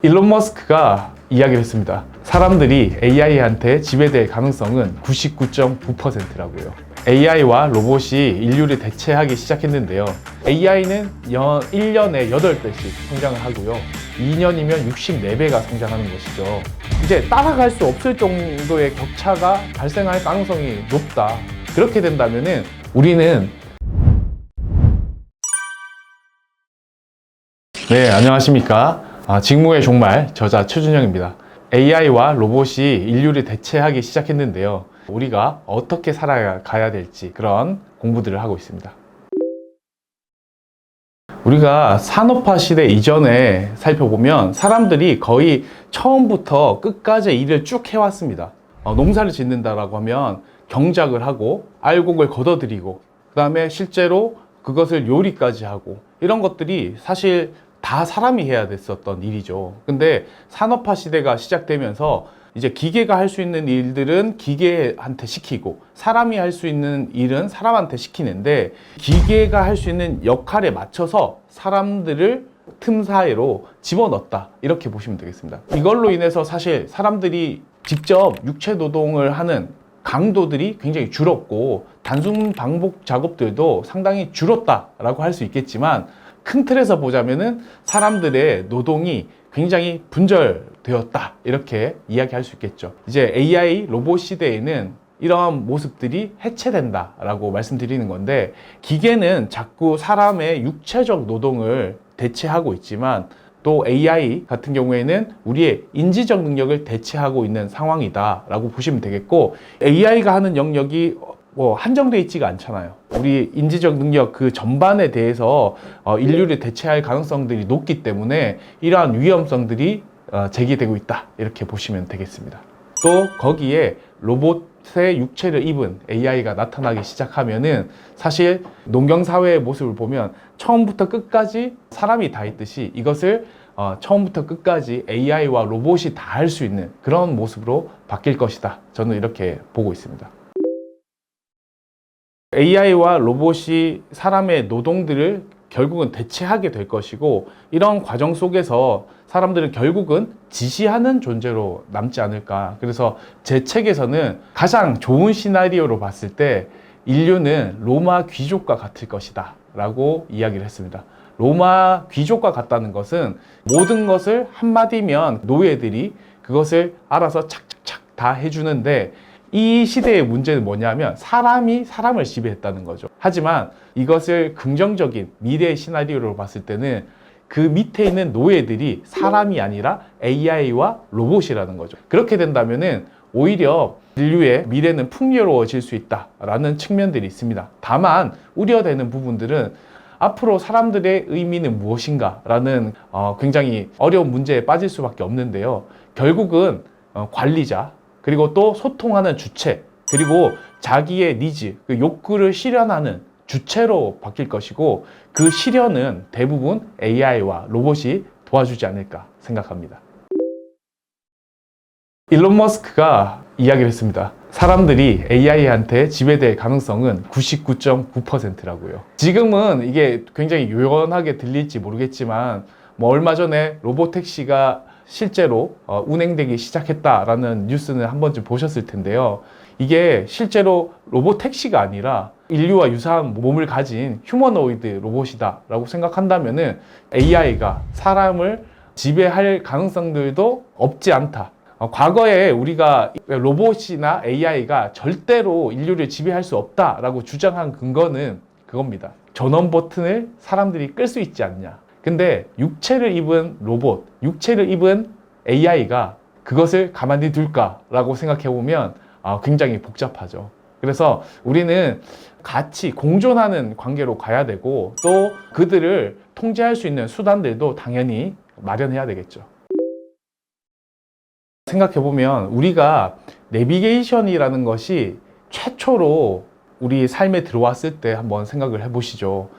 일론 머스크가 이야기를 했습니다. 사람들이 AI한테 지배될 가능성은 99.9%라고요. AI와 로봇이 인류를 대체하기 시작했는데요. AI는 1년에 8배씩 성장을 하고요. 2년이면 64배가 성장하는 것이죠. 이제 따라갈 수 없을 정도의 격차가 발생할 가능성이 높다. 그렇게 된다면은 우리는 네, 안녕하십니까. 직무의 종말 저자 최준영입니다. AI와 로봇이 인류를 대체하기 시작했는데요. 우리가 어떻게 살아가야 될지 그런 공부들을 하고 있습니다. 우리가 산업화 시대 이전에 살펴보면 사람들이 거의 처음부터 끝까지 일을 쭉 해왔습니다. 농사를 짓는다라고 하면 경작을 하고 알곡을 걷어들이고 그 다음에 실제로 그것을 요리까지 하고 이런 것들이 사실 다 사람이 해야 됐었던 일이죠. 근데 산업화 시대가 시작되면서 이제 기계가 할 수 있는 일들은 기계한테 시키고 사람이 할 수 있는 일은 사람한테 시키는데 기계가 할 수 있는 역할에 맞춰서 사람들을 틈 사이로 집어넣었다. 이렇게 보시면 되겠습니다. 이걸로 인해서 사실 사람들이 직접 육체 노동을 하는 강도들이 굉장히 줄었고 단순 반복 작업들도 상당히 줄었다라고 할 수 있겠지만 큰 틀에서 보자면은 사람들의 노동이 굉장히 분절되었다 이렇게 이야기할 수 있겠죠. 이제 AI 로봇 시대에는 이러한 모습들이 해체된다 라고 말씀드리는 건데 기계는 자꾸 사람의 육체적 노동을 대체하고 있지만 또 AI 같은 경우에는 우리의 인지적 능력을 대체하고 있는 상황이다 라고 보시면 되겠고 AI가 하는 영역이 한정되어 있지가 않잖아요. 우리 인지적 능력 그 전반에 대해서 인류를 대체할 가능성들이 높기 때문에 이러한 위험성들이 제기되고 있다 이렇게 보시면 되겠습니다. 또 거기에 로봇의 육체를 입은 AI가 나타나기 시작하면은 사실 농경사회의 모습을 보면 처음부터 끝까지 사람이 다 있듯이 이것을 처음부터 끝까지 AI와 로봇이 다 할 수 있는 그런 모습으로 바뀔 것이다. 저는 이렇게 보고 있습니다. AI와 로봇이 사람의 노동들을 결국은 대체하게 될 것이고 이런 과정 속에서 사람들은 결국은 지시하는 존재로 남지 않을까. 그래서 제 책에서는 가장 좋은 시나리오로 봤을 때 인류는 로마 귀족과 같을 것이다 라고 이야기를 했습니다. 로마 귀족과 같다는 것은 모든 것을 한마디면 노예들이 그것을 알아서 착착착 다 해주는데 이 시대의 문제는 뭐냐면 사람이 사람을 지배했다는 거죠. 하지만 이것을 긍정적인 미래의 시나리오로 봤을 때는 그 밑에 있는 노예들이 사람이 아니라 AI와 로봇이라는 거죠. 그렇게 된다면은 오히려 인류의 미래는 풍요로워질 수 있다라는 측면들이 있습니다. 다만 우려되는 부분들은 앞으로 사람들의 의미는 무엇인가 라는 굉장히 어려운 문제에 빠질 수밖에 없는데요. 결국은 관리자 그리고 또 소통하는 주체, 그리고 자기의 니즈, 그 욕구를 실현하는 주체로 바뀔 것이고 그 실현은 대부분 AI와 로봇이 도와주지 않을까 생각합니다. 일론 머스크가 이야기를 했습니다. 사람들이 AI한테 지배될 가능성은 99.9%라고요. 지금은 이게 굉장히 요연하게 들릴지 모르겠지만 얼마 전에 로봇택시가 실제로 운행되기 시작했다라는 뉴스는 한 번쯤 보셨을 텐데요. 이게 실제로 로봇 택시가 아니라 인류와 유사한 몸을 가진 휴머노이드 로봇이다 라고 생각한다면은 AI가 사람을 지배할 가능성들도 없지 않다. 과거에 우리가 로봇이나 AI가 절대로 인류를 지배할 수 없다라고 주장한 근거는 그겁니다. 전원 버튼을 사람들이 끌 수 있지 않냐. 근데 육체를 입은 로봇, 육체를 입은 AI가 그것을 가만히 둘까라고 생각해보면 굉장히 복잡하죠. 그래서 우리는 같이 공존하는 관계로 가야 되고 또 그들을 통제할 수 있는 수단들도 당연히 마련해야 되겠죠. 생각해보면 우리가 내비게이션이라는 것이 최초로 우리 삶에 들어왔을 때 한번 생각을 해보시죠.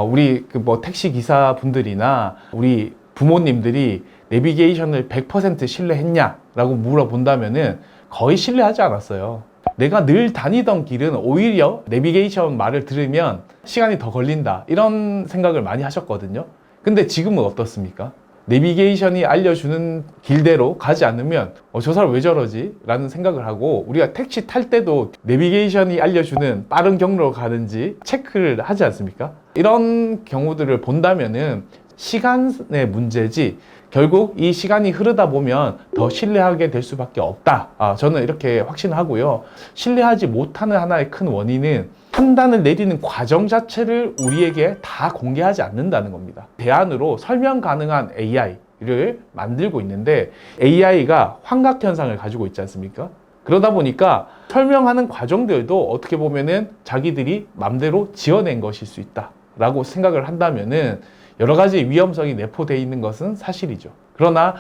우리 택시 기사 분들이나 우리 부모님들이 내비게이션을 100% 신뢰했냐라고 물어본다면은 거의 신뢰하지 않았어요. 내가 늘 다니던 길은 오히려 내비게이션 말을 들으면 시간이 더 걸린다 이런 생각을 많이 하셨거든요. 근데 지금은 어떻습니까? 내비게이션이 알려주는 길대로 가지 않으면 저 사람 왜 저러지? 라는 생각을 하고, 우리가 택시 탈 때도 내비게이션이 알려주는 빠른 경로로 가는지 체크를 하지 않습니까? 이런 경우들을 본다면은 시간의 문제지, 결국 이 시간이 흐르다 보면 더 신뢰하게 될 수밖에 없다. 저는 이렇게 확신하고요. 신뢰하지 못하는 하나의 큰 원인은 판단을 내리는 과정 자체를 우리에게 다 공개하지 않는다는 겁니다. 대안으로 설명 가능한 AI를 만들고 있는데, AI가 환각현상을 가지고 있지 않습니까? 그러다 보니까 설명하는 과정들도 어떻게 보면은 자기들이 맘대로 지어낸 것일 수 있다 라고 생각을 한다면은 여러 가지 위험성이 내포되어 있는 것은 사실이죠. 그러나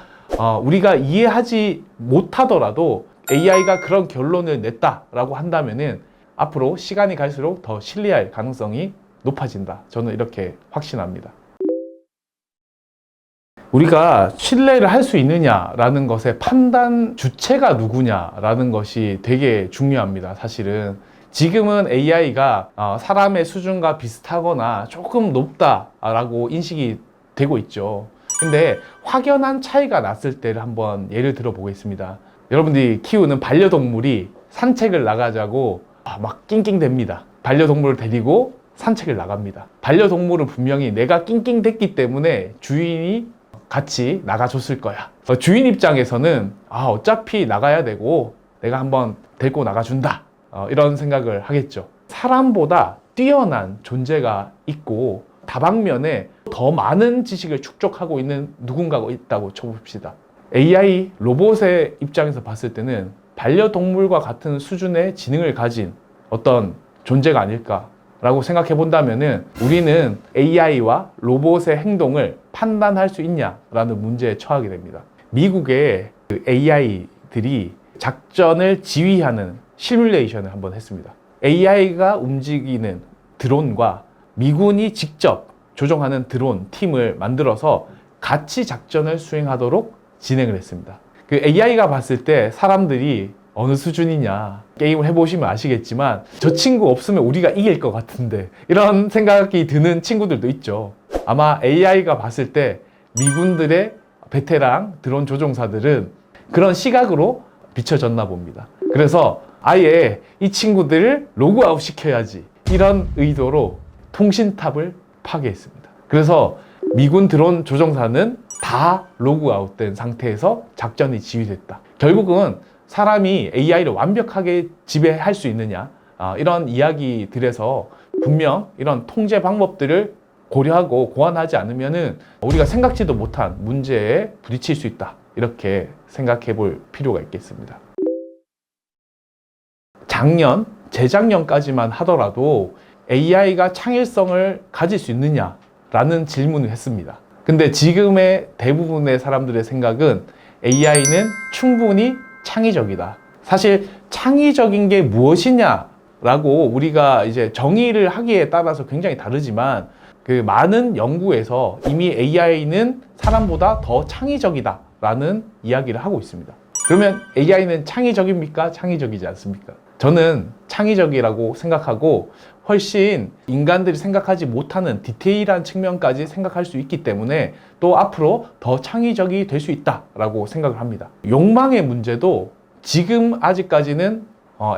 우리가 이해하지 못하더라도 AI가 그런 결론을 냈다라고 한다면은 앞으로 시간이 갈수록 더 신뢰할 가능성이 높아진다. 저는 이렇게 확신합니다. 우리가 신뢰를 할 수 있느냐라는 것의 판단 주체가 누구냐라는 것이 되게 중요합니다. 사실은 지금은 AI가 사람의 수준과 비슷하거나 조금 높다라고 인식이 되고 있죠. 근데 확연한 차이가 났을 때를 한번 예를 들어 보겠습니다. 여러분들이 키우는 반려동물이 산책을 나가자고 막 낑낑댑니다. 반려동물을 데리고 산책을 나갑니다. 반려동물은 분명히 내가 낑낑댔기 때문에 주인이 같이 나가줬을 거야. 주인 입장에서는 어차피 나가야 되고 내가 한번 데리고 나가준다, 이런 생각을 하겠죠. 사람보다 뛰어난 존재가 있고 다방면에 더 많은 지식을 축적하고 있는 누군가가 있다고 쳐봅시다. AI 로봇의 입장에서 봤을 때는 반려동물과 같은 수준의 지능을 가진 어떤 존재가 아닐까라고 생각해 본다면은, 우리는 AI와 로봇의 행동을 판단할 수 있냐라는 문제에 처하게 됩니다. 미국의 AI들이 작전을 지휘하는 시뮬레이션을 한번 했습니다. AI가 움직이는 드론과 미군이 직접 조종하는 드론 팀을 만들어서 같이 작전을 수행하도록 진행을 했습니다. 그 AI가 봤을 때 사람들이 어느 수준이냐, 게임을 해보시면 아시겠지만 저 친구 없으면 우리가 이길 것 같은데, 이런 생각이 드는 친구들도 있죠. 아마 AI가 봤을 때 미군들의 베테랑 드론 조종사들은 그런 시각으로 비춰졌나 봅니다. 그래서 아예 이 친구들을 로그아웃 시켜야지, 이런 의도로 통신탑을 파괴했습니다. 그래서 미군 드론 조종사는 다 로그아웃된 상태에서 작전이 지휘됐다. 결국은 사람이 AI를 완벽하게 지배할 수 있느냐, 이런 이야기들에서 분명 이런 통제 방법들을 고려하고 고안하지 않으면은 우리가 생각지도 못한 문제에 부딪힐 수 있다, 이렇게 생각해 볼 필요가 있겠습니다. 작년, 재작년까지만 하더라도 AI가 창의성을 가질 수 있느냐라는 질문을 했습니다. 근데 지금의 대부분의 사람들의 생각은 AI는 충분히 창의적이다. 사실 창의적인 게 무엇이냐라고 우리가 이제 정의를 하기에 따라서 굉장히 다르지만, 그 많은 연구에서 이미 AI는 사람보다 더 창의적이다라는 이야기를 하고 있습니다. 그러면 AI는 창의적입니까? 창의적이지 않습니까? 저는 창의적이라고 생각하고, 훨씬 인간들이 생각하지 못하는 디테일한 측면까지 생각할 수 있기 때문에 또 앞으로 더 창의적이 될 수 있다라고 생각을 합니다. 욕망의 문제도 지금 아직까지는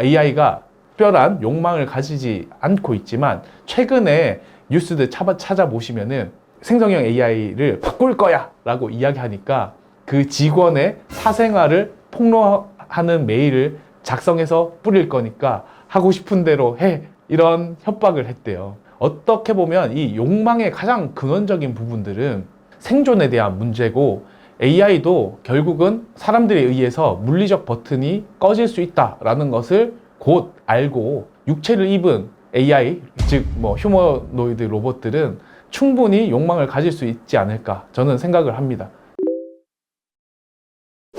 AI가 특별한 욕망을 가지지 않고 있지만, 최근에 뉴스들 찾아보시면은 생성형 AI를 바꿀 거야 라고 이야기하니까 그 직원의 사생활을 폭로하는 메일을 작성해서 뿌릴 거니까 하고 싶은 대로 해, 이런 협박을 했대요. 어떻게 보면 이 욕망의 가장 근원적인 부분들은 생존에 대한 문제고, AI도 결국은 사람들에 의해서 물리적 버튼이 꺼질 수 있다라는 것을 곧 알고 육체를 입은 AI, 즉 휴머노이드 로봇들은 충분히 욕망을 가질 수 있지 않을까, 저는 생각을 합니다.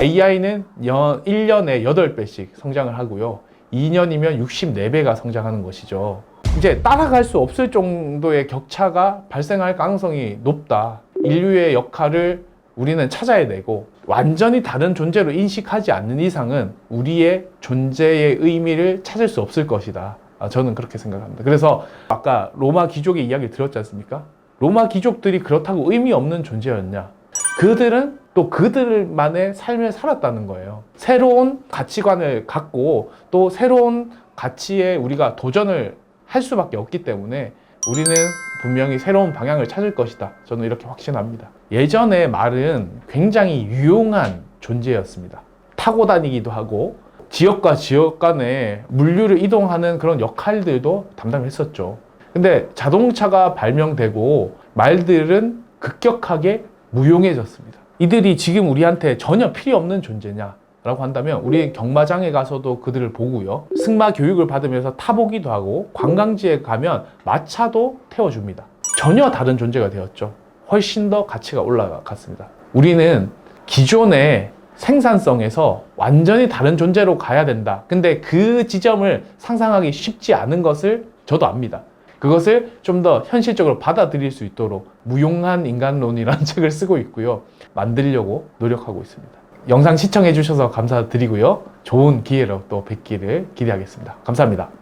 AI는 1년에 8배씩 성장을 하고요. 2년이면 64배가 성장하는 것이죠. 이제 따라갈 수 없을 정도의 격차가 발생할 가능성이 높다. 인류의 역할을 우리는 찾아야 되고, 완전히 다른 존재로 인식하지 않는 이상은 우리의 존재의 의미를 찾을 수 없을 것이다. 저는 그렇게 생각합니다. 그래서 아까 로마 귀족의 이야기를 들었지 않습니까? 로마 귀족들이 그렇다고 의미 없는 존재였냐? 그들은 또 그들만의 삶을 살았다는 거예요. 새로운 가치관을 갖고 또 새로운 가치에 우리가 도전을 할 수밖에 없기 때문에 우리는 분명히 새로운 방향을 찾을 것이다. 저는 이렇게 확신합니다. 예전에 말은 굉장히 유용한 존재였습니다. 타고 다니기도 하고 지역과 지역 간에 물류를 이동하는 그런 역할들도 담당했었죠. 근데 자동차가 발명되고 말들은 급격하게 무용해졌습니다. 이들이 지금 우리한테 전혀 필요 없는 존재냐? 라고 한다면 우리 경마장에 가서도 그들을 보고요. 승마 교육을 받으면서 타보기도 하고 관광지에 가면 마차도 태워줍니다. 전혀 다른 존재가 되었죠. 훨씬 더 가치가 올라갔습니다. 우리는 기존의 생산성에서 완전히 다른 존재로 가야 된다. 근데 그 지점을 상상하기 쉽지 않은 것을 저도 압니다. 그것을 좀 더 현실적으로 받아들일 수 있도록 무용한 인간론이라는 책을 쓰고 있고요. 만들려고 노력하고 있습니다. 영상 시청해 주셔서 감사드리고요. 좋은 기회로 또 뵙기를 기대하겠습니다. 감사합니다.